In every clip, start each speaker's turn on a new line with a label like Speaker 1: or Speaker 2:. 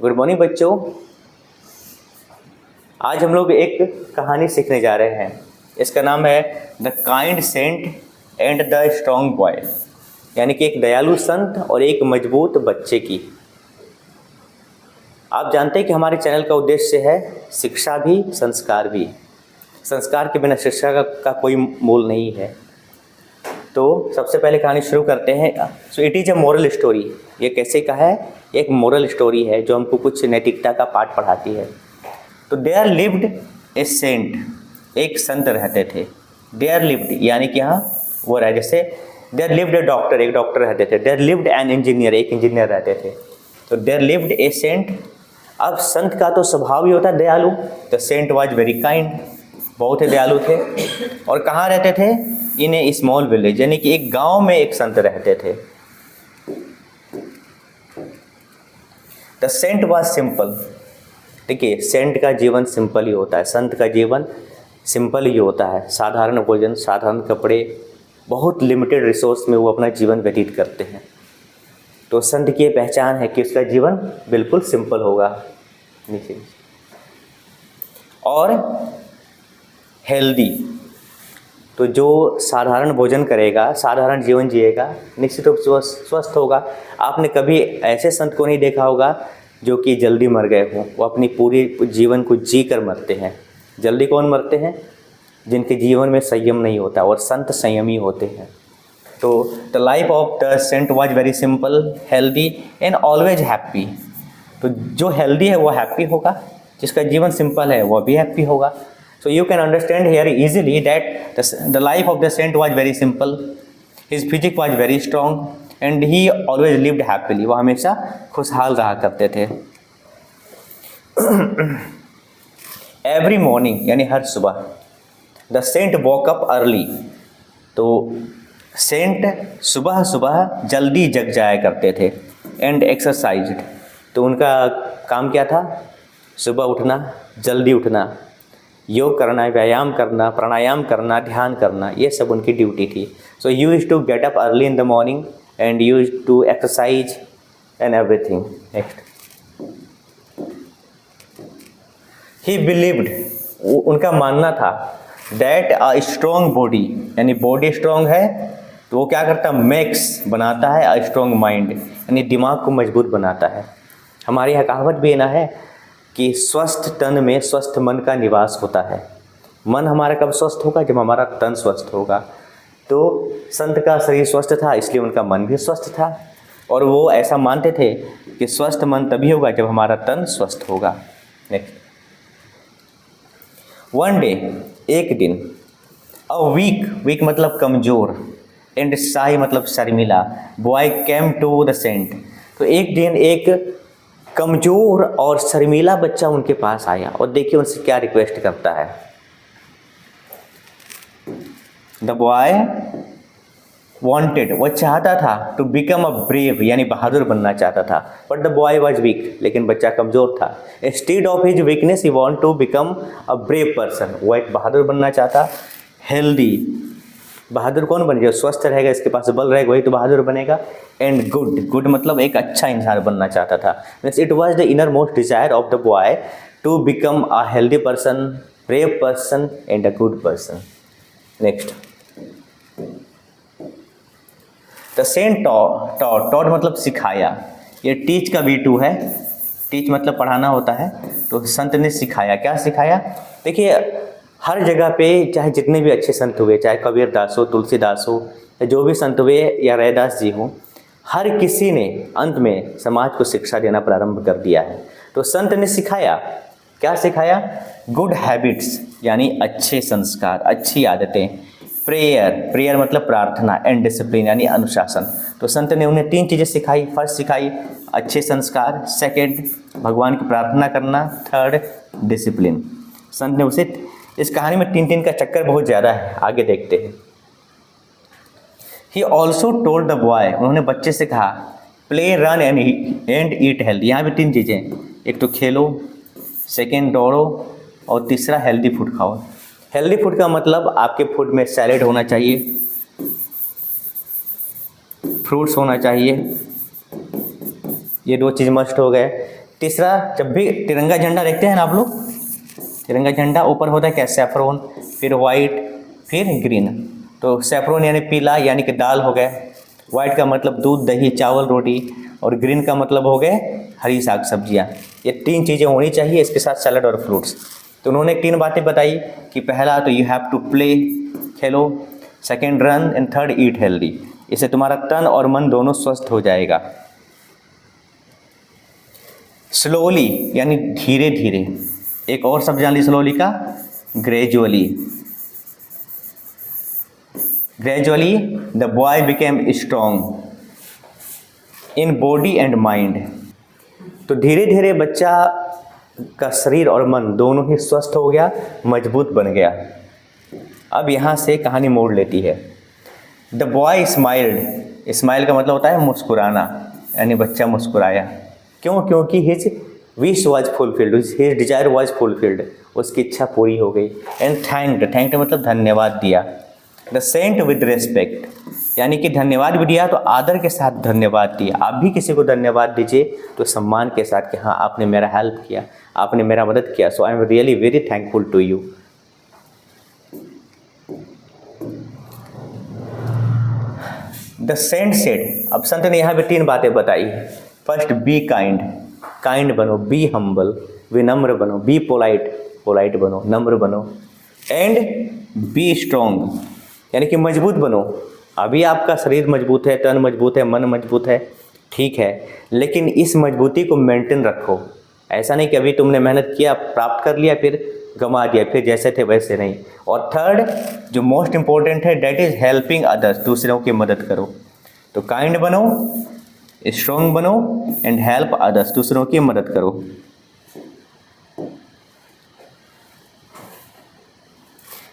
Speaker 1: Good morning बच्चों। आज हम लोग एक कहानी सीखने जा रहे हैं। इसका नाम है the kind saint and the strong boy, यानी कि एक दयालु संत और एक मजबूत बच्चे की। आप जानते हैं कि हमारे चैनल का उद्देश्य है शिक्षा भी संस्कार भी। संस्कार के बिना शिक्षा का कोई मोल नहीं है। तो सबसे पहले कहानी शुरू करते हैं। So it is a moral story. ये कैसे का है? एक मोरल स्टोरी है जो हमको कुछ नैतिकता का पाठ पढ़ाती है। तो देयर लिव्ड ए सेंट, एक संत रहते थे। देयर लिव्ड यानी कि यहाँ वो रहे, जैसे देयर लिव्ड ए डॉक्टर, एक डॉक्टर रहते थे। देयर लिव्ड एन इंजीनियर, एक इंजीनियर रहते थे। तो देयर लिव्ड ए सेंट। अब संत का तो स्वभाव ही होता है दयालु। The saint was very kind, बहुत ही दयालु थे। और कहाँ रहते थे? इन ए स्मॉल विलेज, यानी कि एक गांव में एक संत रहते थे। The saint was simple. देखिए, सेंट का जीवन सिंपल ही होता है, संत का जीवन सिंपल ही होता है। साधारण भोजन, साधारण कपड़े, बहुत लिमिटेड रिसोर्स में वो अपना जीवन व्यतीत करते हैं। तो संत की ये पहचान है कि उसका जीवन बिल्कुल सिंपल होगा, नीचे और हेल्दी। तो जो साधारण भोजन करेगा, साधारण जीवन जिएगा, निश्चित रूप से स्वस्थ होगा। आपने कभी ऐसे संत को नहीं देखा होगा जो कि जल्दी मर गए हों। वो अपनी पूरी जीवन को जी कर मरते हैं। जल्दी कौन मरते हैं? जिनके जीवन में संयम नहीं होता, और संत संयमी होते हैं। तो the life of the saint was very simple, healthy and always happy. तो जो हेल्दी है वो हैप्पी होगा, जिसका जीवन सिंपल है वो भी हैप्पी होगा। So you can understand here easily that the life of the saint was very simple. His physique was very strong and he always lived happily. वो हमेशा खुशहाल रहा करते थे। Every morning यानी हर सुबह the saint woke up early. तो Saint सुबह सुबह जल्दी जग जाया करते थे। And exercised, तो उनका काम क्या था? सुबह उठना, जल्दी उठना, योग करना, व्यायाम करना, प्राणायाम करना, ध्यान करना, ये सब उनकी ड्यूटी थी। So you used to get up early in the morning and used to exercise and everything. Next, he believed, उनका मानना था दैट अ स्ट्रॉन्ग बॉडी, यानी बॉडी स्ट्रॉन्ग है तो वो क्या करता है? मेक्स, बनाता है अ स्ट्रॉन्ग माइंड, यानी दिमाग को मजबूत बनाता है। हमारे यहाँ कहावत भी ना है कि स्वस्थ तन में स्वस्थ मन का निवास होता है। मन हमारा कब स्वस्थ होगा? जब हमारा तन स्वस्थ होगा। तो संत का शरीर स्वस्थ था, इसलिए उनका मन भी स्वस्थ था। और वो ऐसा मानते थे कि स्वस्थ मन तभी होगा जब हमारा तन स्वस्थ होगा। नेक्स्ट, वन डे, एक दिन, अ वीक मतलब कमजोर, एंड शाही मतलब शर्मिला, boy came to the saint. तो एक दिन एक कमजोर और शर्मीला बच्चा उनके पास आया और देखिए उनसे क्या रिक्वेस्ट करता है। द बॉय वांटेड, वो चाहता था टू बिकम अ ब्रेव, यानी बहादुर बनना चाहता था। But the boy was weak, लेकिन बच्चा कमजोर था। Instead of his weakness he want to become a brave person. वो एक बहादुर बनना चाहता। हेल्दी, बहादुर कौन बन गया? स्वस्थ रहेगा, इसके पास बल रहेगा, वही तो बहादुर बनेगा। एंड गुड मतलब एक अच्छा इंसान बनना चाहता था। Means it was the inner most desire of the boy to become a healthy person, brave person and a good person. Next, the saint taught मतलब सिखाया। ये टीच का V2 है। टीच मतलब पढ़ाना होता है। तो संत ने सिखाया। क्या सिखाया? देखिए, हर जगह पे चाहे जितने भी अच्छे संत हुए, चाहे कबीर दास हो, तुलसीदास हो, या जो भी संत हुए, या रैदास जी हो, हर किसी ने अंत में समाज को शिक्षा देना प्रारंभ कर दिया है। तो संत ने सिखाया। क्या सिखाया? गुड हैबिट्स यानी अच्छे संस्कार, अच्छी आदतें। प्रेयर मतलब प्रार्थना, एंड डिसिप्लिन यानी अनुशासन। तो संत ने उन्हें 3 चीज़ें सिखाई। फर्स्ट सिखाई अच्छे संस्कार, सेकंड भगवान की प्रार्थना करना, थर्ड डिसिप्लिन। संत ने उसे, इस कहानी में 3 का चक्कर बहुत ज़्यादा है, आगे देखते हैं। He also told the boy, उन्होंने बच्चे से कहा play, run and eat healthy. यहाँ भी 3 चीज़ें, एक तो खेलो, सेकेंड दौड़ो, और तीसरा हेल्दी फूड खाओ। हेल्दी फूड का मतलब आपके फूड में सैलेड होना चाहिए, फ्रूट्स होना चाहिए, ये 2 चीज़ मस्ट हो गए। तीसरा, जब भी तिरंगा झंडा देखते हैं ना आप लोग, तिरंगा झंडा ऊपर होता है क्या, सैफरोन, फिर वाइट, फिर ग्रीन। तो सैफरोन यानी पीला यानी कि दाल हो गए, वाइट का मतलब दूध दही चावल रोटी, और ग्रीन का मतलब हो गए हरी साग सब्जियाँ। ये 3 चीज़ें होनी चाहिए, इसके साथ सैलड और फ्रूट्स। तो उन्होंने 3 बातें बताई कि पहला तो you have to play, Khelo, second run, and third eat healthy. इससे तुम्हारा तन और मन दोनों स्वस्थ हो जाएगा। स्लोली यानी धीरे धीरे, एक और शब्द जान ली स्लोली का, gradually. Gradually the boy became strong in body and mind. तो धीरे धीरे बच्चा का शरीर और मन दोनों ही स्वस्थ हो गया, मजबूत बन गया। अब यहाँ से कहानी मोड़ लेती है। द बॉय स्माइल्ड, स्माइल का मतलब होता है मुस्कुराना, यानी बच्चा मुस्कुराया। क्यों? क्योंकि his wish was fulfilled, his desire was fulfilled, उसकी इच्छा पूरी हो गई। एंड थैंक्ड, थैंक्ड मतलब धन्यवाद दिया। द सेंट विद रिस्पेक्ट, यानी कि धन्यवाद भी दिया तो आदर के साथ धन्यवाद दिया। आप भी किसी को धन्यवाद दीजिए तो सम्मान के साथ कि हाँ आपने मेरा हेल्प किया, आपने मेरा मदद किया, so I am really very thankful to you. The saint said, अब संत ने यहाँ पे 3 बातें बताई। फर्स्ट, बी काइंड, काइंड बनो, बी हम्बल, विनम्र बनो, बी पोलाइट, पोलाइट बनो, नम्र बनो, एंड बी स्ट्रॉन्ग, यानी कि मजबूत बनो। अभी आपका शरीर मजबूत है, तन मजबूत है, मन मजबूत है, ठीक है, लेकिन इस मजबूती को मेंटेन रखो। ऐसा नहीं कि अभी तुमने मेहनत किया, प्राप्त कर लिया, फिर गंवा दिया, फिर जैसे थे वैसे नहीं। और थर्ड, जो मोस्ट इंपॉर्टेंट है, डेट इज हेल्पिंग अदर्स, दूसरों की मदद करो। तो काइंड बनो, स्ट्रॉन्ग बनो, एंड हेल्प अदर्स, दूसरों की मदद करो।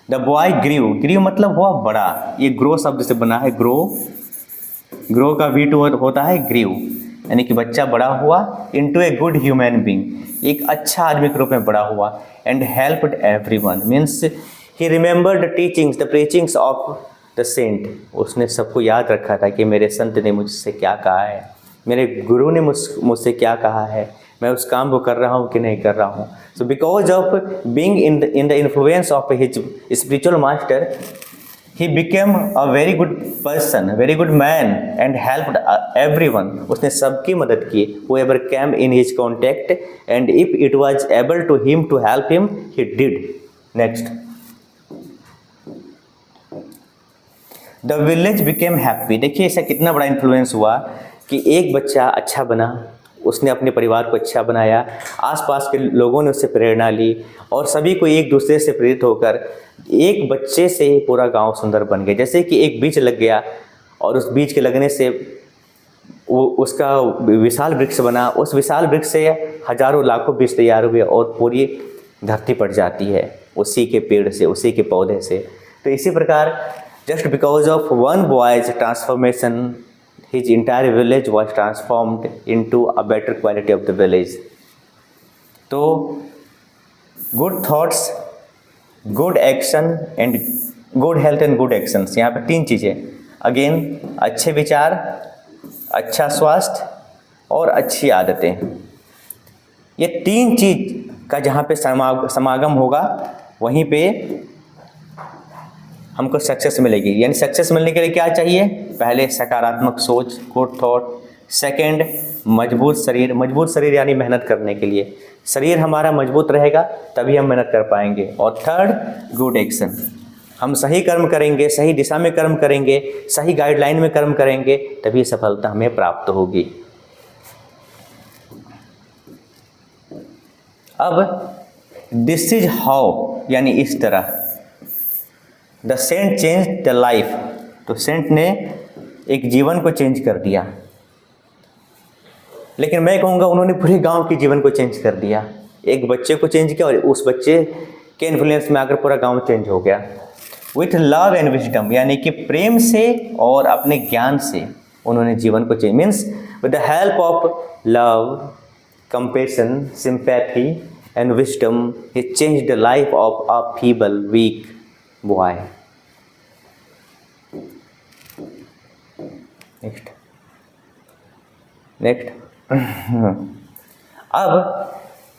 Speaker 1: द बॉय ग्रीव, ग्रीव मतलब हुआ बड़ा, ये ग्रो शब्द से बना है, ग्रो, ग्रो का V2 होता है ग्रीव, यानी कि बच्चा बड़ा हुआ, into a good human being, एक अच्छा आदमी के रूप में बड़ा हुआ। And helped everyone, means he remembered the teachings, the preachings of the saint, उसने सबको याद रखा था कि मेरे संत ने मुझसे क्या कहा है, मेरे गुरु ने मुझसे क्या कहा है, मैं उस काम को कर रहा हूँ कि नहीं कर रहा हूँ। So because of being in the influence of his spiritual master, he became a very good person, a very good man, and helped everyone. उसने सबकी मदद की, whoever came in his contact, and if it was able to him to help him, he did. Next, the village became happy. देखिए इसका कितना बड़ा influence हुआ कि एक बच्चा अच्छा बना, उसने अपने परिवार को अच्छा बनाया, आसपास के लोगों ने उससे प्रेरणा ली, और सभी को एक दूसरे से प्रेरित होकर एक बच्चे से पूरा गांव सुंदर बन गया। जैसे कि एक बीज लग गया और उस बीज के लगने से वो उसका विशाल वृक्ष बना, उस विशाल वृक्ष से हजारों लाखों बीज तैयार हुए और पूरी धरती पड़ जाती है उसी के पेड़ से, उसी के पौधे से। तो इसी प्रकार just because of one boys transformation, his entire village was transformed into a better quality of the village. तो good thoughts, good action and good health and good actions, यहाँ पे 3 चीज़ें। अगेन, अच्छे विचार, अच्छा स्वास्थ्य और अच्छी आदतें, ये 3 चीज़ का जहाँ पे समागम होगा वहीं पे हमको सक्सेस मिलेगी। यानी सक्सेस मिलने के लिए क्या चाहिए? पहले सकारात्मक सोच, गुड थॉट। सेकंड, मजबूत शरीर, मजबूत शरीर यानी मेहनत करने के लिए, शरीर हमारा मजबूत रहेगा तभी हम मेहनत कर पाएंगे। और थर्ड, गुड एक्शन, हम सही कर्म करेंगे, सही दिशा में कर्म करेंगे, सही गाइडलाइन में कर्म करेंगे, तभी सफलता हमें प्राप्त होगी। अब दिस इज हाउ, यानी इस तरह the saint change the life, तो सेंट ने एक जीवन को चेंज कर दिया। लेकिन मैं कहूँगा उन्होंने पूरे गांव के जीवन को चेंज कर दिया। एक बच्चे को चेंज किया और उस बच्चे के इन्फ्लुएंस में आकर पूरा गांव चेंज हो गया। विथ लव एंड विजडम, यानी कि प्रेम से और अपने ज्ञान से उन्होंने जीवन को change, means with the help of love, compassion, sympathy and wisdom, he change the life of a feeble weak boy. Next अब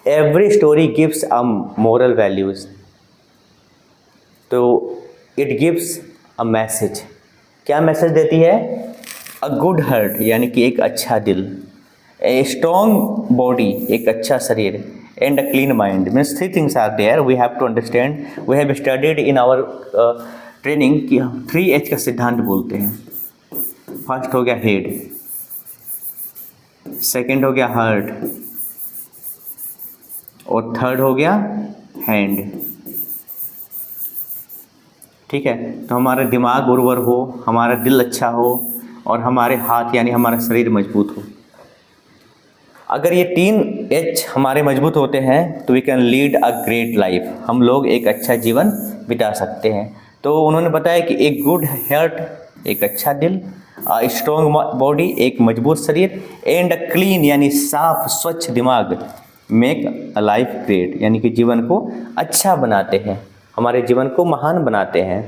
Speaker 1: every story gives a moral values, तो इट गिव्स अ मैसेज। क्या message देती है? A good heart यानी कि एक अच्छा दिल, ए स्ट्रॉन्ग बॉडी एक अच्छा शरीर, and a clean mind. Means three things are there, we have to understand. We have studied in our training कि हम 3H का सिद्धांत बोलते हैं। फर्स्ट हो गया हेड, सेकंड हो गया हार्ट, और थर्ड हो गया हैंड। ठीक है, तो हमारा दिमाग उर्वर हो, हमारा दिल अच्छा हो, और हमारे हाथ यानी हमारा शरीर मजबूत हो। अगर ये 3H हमारे मजबूत होते हैं तो we can lead a great life, हम लोग एक अच्छा जीवन बिता सकते हैं। तो उन्होंने बताया कि एक गुड हार्ट एक अच्छा दिल, स्ट्रॉन्ग बॉडी एक मजबूत शरीर, एंड अ क्लीन यानी साफ स्वच्छ दिमाग मेक अ लाइफ ग्रेट यानी कि जीवन को अच्छा बनाते हैं, हमारे जीवन को महान बनाते हैं।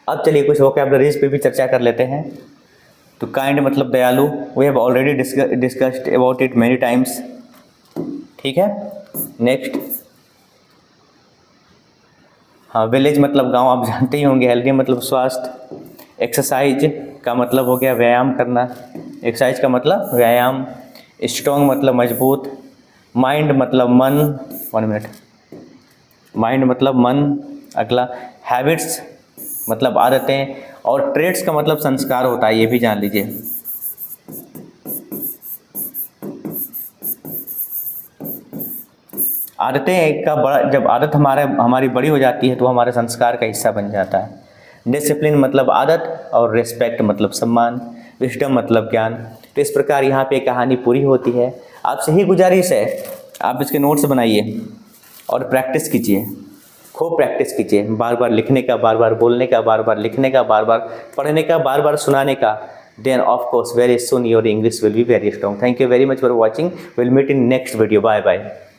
Speaker 1: अब चलिए कुछ वोकैबुलरीज पे भी चर्चा कर लेते हैं। तो काइंड मतलब दयालु, we have already discussed about it many times. ठीक है, नेक्स्ट, हाँ विलेज मतलब गांव, आप जानते ही होंगे। हेल्दी मतलब स्वास्थ्य। एक्सरसाइज का मतलब हो गया व्यायाम करना, एक्सरसाइज का मतलब व्यायाम। स्ट्रॉन्ग मतलब मजबूत। माइंड मतलब मन, 1 मिनट, माइंड मतलब मन। अगला हैबिट्स मतलब आदतें, और ट्रेड्स का मतलब संस्कार होता है, ये भी जान लीजिए। आदतें का बड़ा, जब आदत हमारी बड़ी हो जाती है तो हमारे संस्कार का हिस्सा बन जाता है। डिसिप्लिन मतलब आदत, और रिस्पेक्ट मतलब सम्मान। विजडम मतलब ज्ञान। तो इस प्रकार यहाँ पे कहानी पूरी होती है। आपसे ही गुजारिश है, आप इसके नोट्स बनाइए और प्रैक्टिस कीजिए, खूब प्रैक्टिस कीजिए, बार बार लिखने का, बार बार बोलने का, बार बार लिखने का, बार बार पढ़ने का, बार बार सुनाने का। Then of course very soon your English will be very strong. Thank you very much for watching. We'll meet in next video. Bye bye.